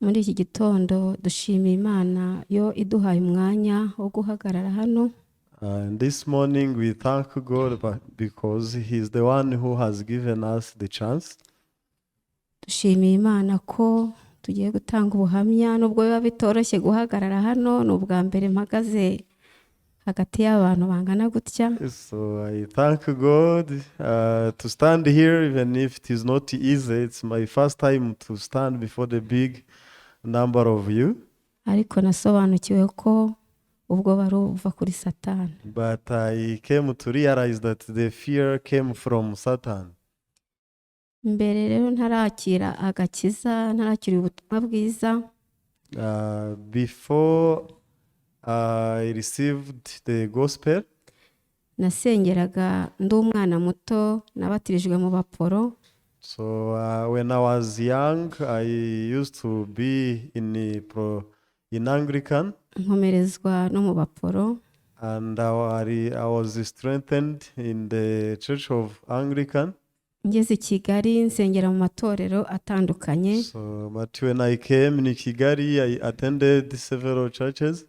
Muri iki gitondo dushimiye Imana yo iduhaye umwanya wo guhagarara hano. And this morning we thank God because He's the one who has given us the chance. Dushimiye Imana ko tugiye gutanga ubuhamya nubwo biba bitoroshye guhagarara hano, ni ubwa mbere mpagaze hagati y'abantu bangana gutya. So I thank God to stand here, even if it is not easy. It's my first time to stand before the big number of you. Ariko nasobanukiwe ko ubwo bari uva kuri Satani. But I came to realize that the fear came from Satan. Mbere rero ntarakira agakiza, ntarakira ubutumwa bwiza, Before I received the gospel, nasengeraga ndi umwana muto, nabatirijwe mu baporo. so when I was young, I used to be in Anglican, Nkomerezwa no mu baporo. and I was strengthened in the Church of Anglican. Ngeze i Kigali nsengera mu matorero atandukanye. So, but when I came in Kigali, I attended several churches.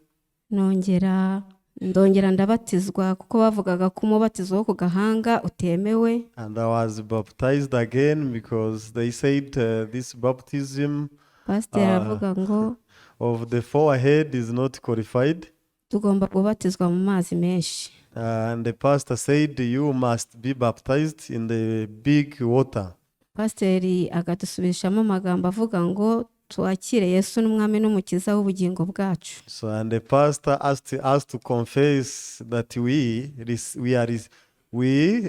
Ndongera ndabatizwa kuko bavugaga ko umubatizo wo ku gahanga utemewe. And I was baptized again because they said this baptism Pastor aravuga ngo of the forehead is not qualified. tugomba kubatizwa mu mazi menshi. And the pastor said you must be baptized in the big water. Pasiteri agadusubirishamo amagambo avuga ngo tuwakire Yesu n'umwami n'umukiza w'ubugingo bwacu. So and the pastor asked us to confess that we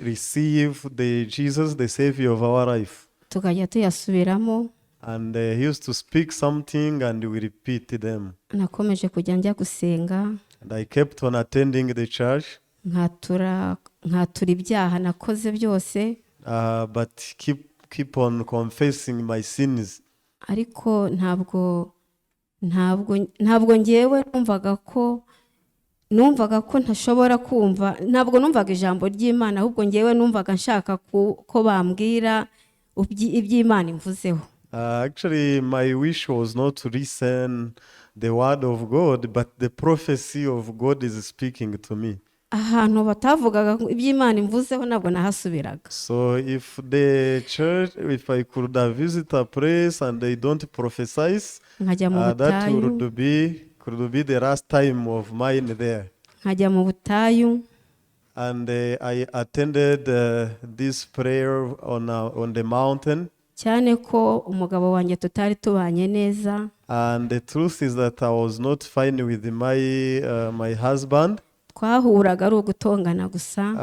receive the Jesus, the Savior of our life. Tukajya tuyasubiramo. And he used to speak something and we repeat them. Nakomeje kujya njya gusenga. And I kept on attending the church. Nkatura ibyaha nakoze byose. But keep on confessing my sins. Ariko ntabwo ngewe numvaga ko ntashobora kumva, ntabwo numvaga ijambo ry'Imana, ahubwo ngewe numvaga nshaka ko bambwira iby'Imana imvuzeho. Actually, my wish was not to listen the word of God, but the prophecy of God is speaking to me. Ahantu batavugaga iby'Imana imvuzeho ntabwo nahasubiraga. So if the church, if I could visit a place and they don't prophesy, that could be the last time of mine there. Nkajya mu butayu. And I attended this prayer on the mountain. Cyane ko umugabo wanjye tutari tubanye neza. And the truth is that I was not fine with my husband. Twahuraga ari ugutongana gusa.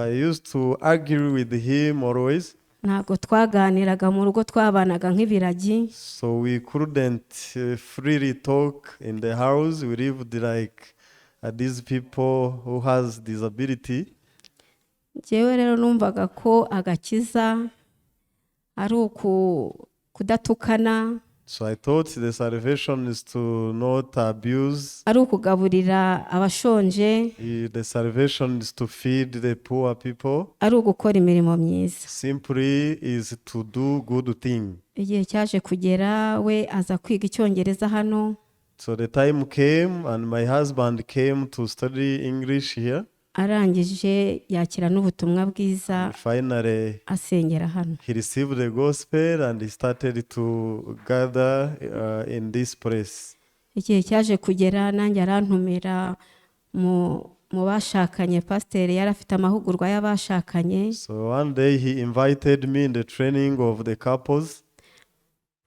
I used to argue with him always. Ntabwo twaganiraga mu rugo, twabanaga nk'ibiragi. So we couldn't freely talk in the house. We lived like these people who has disability. Jewe rero numvaga ko agakiza ari kudatukana. So I thought the salvation is to not abuse. Ari ukugaburira abashonje. The salvation is to feed the poor people. Ari ugukora imirimo myiza. Simply is to do good thing. Igihe cyaje kugera we aza kwiga Icyongereza hano. So the time came and my husband came to study English here. Arangije yakira n'ubutumwa bwiza. Finally, asengera hano. He received the gospel and he started to gather in this place. Igihe cyaje kugera nanjye arantumira mu bashakanye. Pasiteri yari afite amahugurwa y'abashakanye. So one day he invited me in the training of the couples.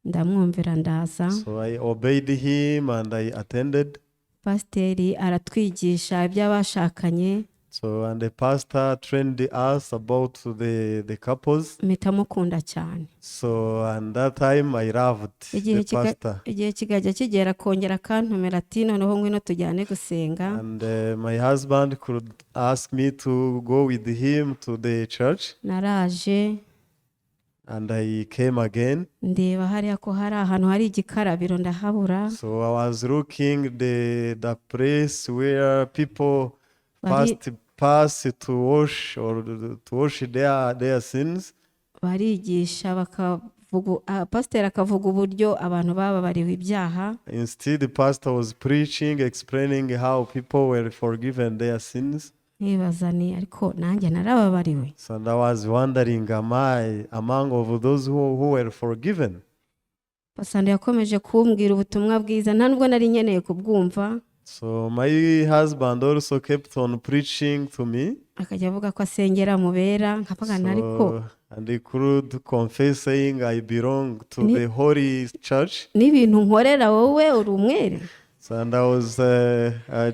Ndamwumvira ndaza. So I obeyed him and I attended. Pasiteri aratwigisha iby'abashakanye. So and the pastor trained us about the couples. Mpita mukunda cyane. So and that time I loved the pastor. Igihe kigajya kigera kongera akantumira ati noneho ngwino tujyane gusenga. And my husband could ask me to go with him to the church. Naraje. And I came again. Ndeba hariya ko hari ahantu hari igikarabiro ndahabura. So I was looking the place where people pass to wash or to wash their sins. Barigisha pasiteri akavuga uburyo abantu bababariwe ibyaha. Instead, the pastor was preaching, explaining how people were forgiven their sins. Nibaza ni ariko nanjye narababariwe. So I was wondering, am I among of those who were forgiven? Pastor yakomeje kumbwira ubutumwa bwiza nta nubwo nari nkeneye kubwumva. So my husband also kept on preaching to me. Akajya avuga ko asengera mubera nkavuga ariko And he could confess saying, I belong to the holy church. N'ibintu nkorera wowe uri umwere. So and I was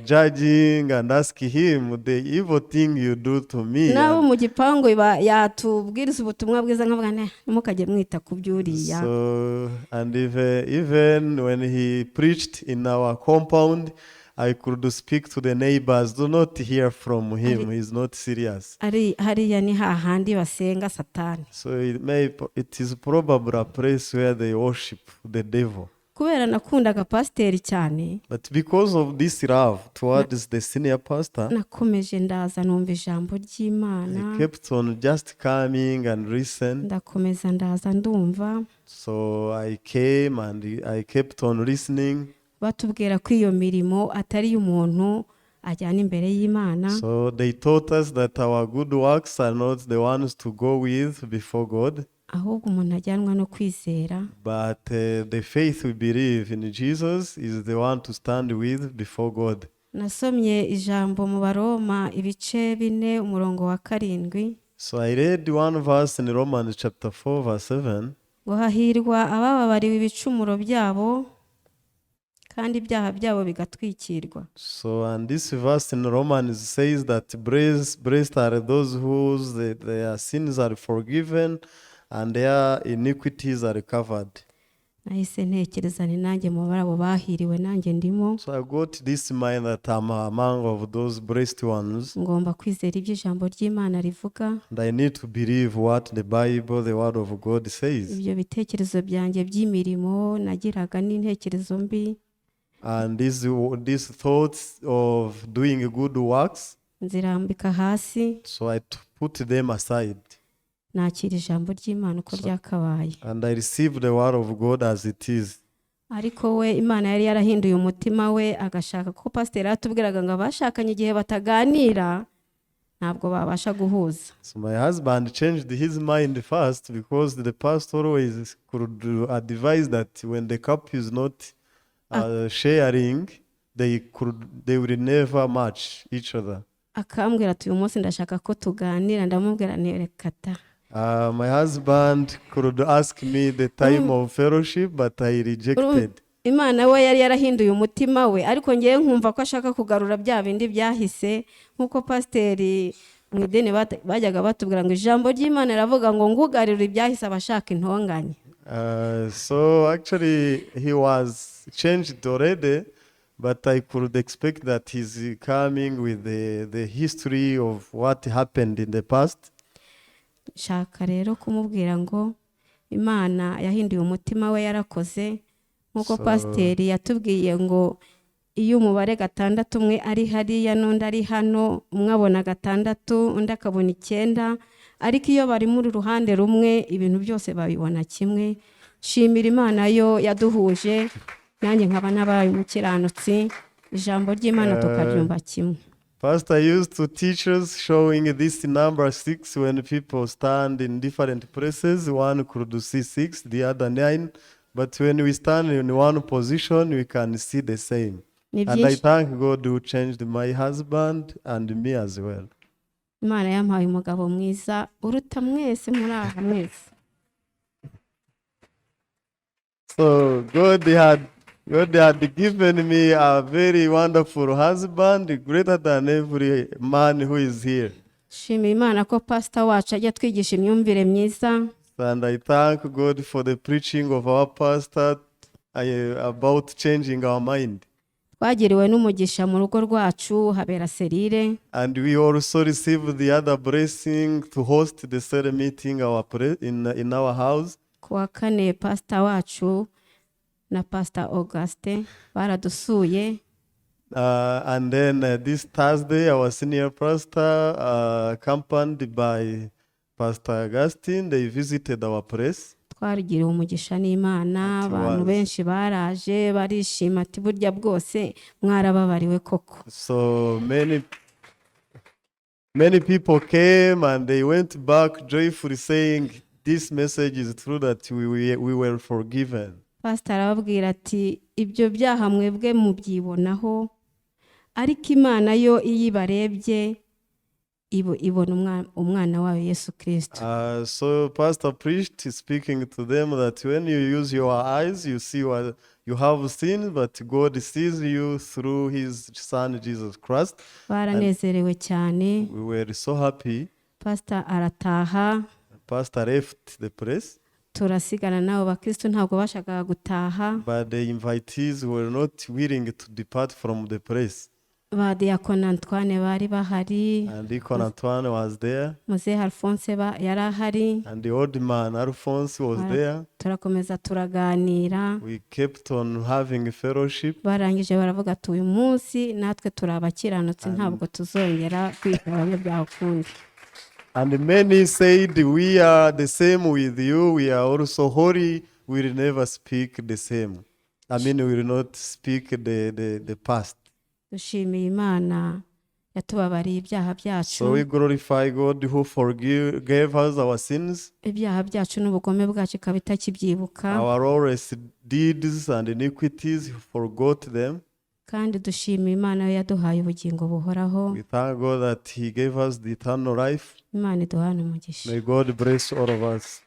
judging and asking him the evil thing you do to me. Nabo mu gipangu yatubwiriza ubutumwa bwiza nkavuga ntimukajye mwita ku byuriya. So and even when he preached in our compound, I could speak to the neighbors. Do not hear from him. He's not serious. Hariya ni hahandi basenga Satani. So it is probably a place where they worship the devil. Kubera nakundaga pasiteri cyane. But because of this love towards the senior pastor, nakomeje ndaza numva ijambo ry'Imana. I kept on just coming and listen. Ndakomeza ndaza ndumva. So I came and I kept on listening. Batubwira ko iyo mirimo atari y'umuntu ajyana imbere y'Imana. So they taught us that our good works are not the ones to go with before God. Ahubwo umuntu ajyanwa no kwizera. But the faith we believe in Jesus is the one to stand with before God. Nasomye ijambo mu Baroma ibice 4 umurongo wa 7. So I read one verse in Romans chapter 4 verse 7. Ngo hahirwa abababariwe ibicumuro byabo kandi ibyaha byabo bigatwikirwa. So and this verse in Romans says that blessed are those whose their sins are forgiven and their iniquities are covered. Nahise ntekereza ni nanjye mu barabo bahiriwe nanjye ndimo. So I got this mind that I'm among of those blessed ones. Ngomba kwizera ibyo ijambo ry'Imana rivuga. And I need to believe what the Bible, the word of God says. Ibyo bitekerezo byanjye by'imirimo nagiraga n'intekerezo mbi. And these thoughts of doing good works, nzirambika hasi. So I put them aside. Nakira ijambo ry'Imana uko ryakabaye. And I received the word of God as it is. Ariko we Imana yari yarahinduye umutima we agashaka ko pasiteri atubwiraga ngo abashakanye igihe bataganira ntabwo babasha guhuza. So my husband changed his mind first because the pastor always could advise that when the couple is not sharing, they will never match each other. Akambwira ati uyu munsi ndashaka ko tuganira ndamubwira reka ta. My husband could ask me the time of fellowship, but I rejected. Imana we yari yarahinduye umutima we ariko ngiye nkumva ko ashaka kugarura bya bindi byahise nkuko pasiteri mu ideni bajyaga batubwira ngo ijambo ry'Imana riravuga ngo ngugarire ibyahise abashaka intonganye. So actually he was changed already, but I could expect that he's coming with the history of what happened in the past. Shaka rero kumubwira ngo Imana yahinduye umutima we yarakoze nkuko pasiteri yatubwiye ngo iyo umubare 6 umwe ari hariya n'undi ari hano umwe abona 6 undi akabona 9 ariko iyo bari muri ruhande rumwe ibintu byose babibona kimwe. Shimira Imana yo yaduhuje nanjye nkaba nabaye umukiranutsi ijambo ry'Imana tukaryumva kimwe. Pastor used to teach us showing this number 6 when people stand in different places. One could see 6, the other 9. But when we stand in one position, we can see the same. And I thank God who changed my husband and me as well. Imana yampaye umugabo mwiza uruta mwese muri aha mwese. So God had given me a very wonderful husband, greater than every man who is here. Shimira Imana ko pastor wacu ajya twigisha imyumvire myiza. And I thank God for the preaching of our pastor about changing our mind. Twagiriwe n'umugisha mu rugo rwacu habera serire. And we also received the other blessing to host the cell meeting in our house. Kuwa kane pastor wacu na Pastor Auguste baradusuye. And then this Thursday, our senior pastor, accompanied by Pastor Augustine, they visited our place. twagiriwe umugisha n'Imana, Ati abantu was. benshi baraje barishima ati burya bwose mwarababariwe koko. So many people came and they went back joyfully saying, this message is true that we were forgiven. Pastor arababwira ati ibyo byaha mwebwe mubyibonaho, ariko Imana yo iyo ibarebye ibona umwana wayo Yesu Kristo. So Pastor preached, speaking to them that when you use your eyes, you see what you have seen, but God sees you through His Son Jesus Christ. Baranezerewe cyane. We were so happy. Pastor arataha. Pastor left the place. Turasigana nabo bakristo ntabwo bashakaga gutaha. But the invitees were not willing to depart from the place. Ba Diakon Antoine bari bahari. And Deacon Antoine was there. Muzehe Alphonse yari ahari. And the old man Alphonse was there. Turakomeza turaganira. We kept on having fellowship. Barangije baravuga ati uyu munsi natwe turabakiranutse ntabwo tuzongera kwitaba abanyabyaha ukundi. And many said, we are the same with you, we are also holy, we will never speak the same. I mean, we will not speak the past. Dushimiye Imana yatubabariye ibyaha byacu. So we glorify God who gave us our sins. Ibyaha byacu n'ubugome bwacu ikaba itakibyibuka. Our lawless deeds and iniquities, He forgot them. Kandi dushimiye Imana yaduhaye ubugingo buhoraho. We thank God that He gave us the eternal life. Imana iduhane umugisha. May God bless all of us.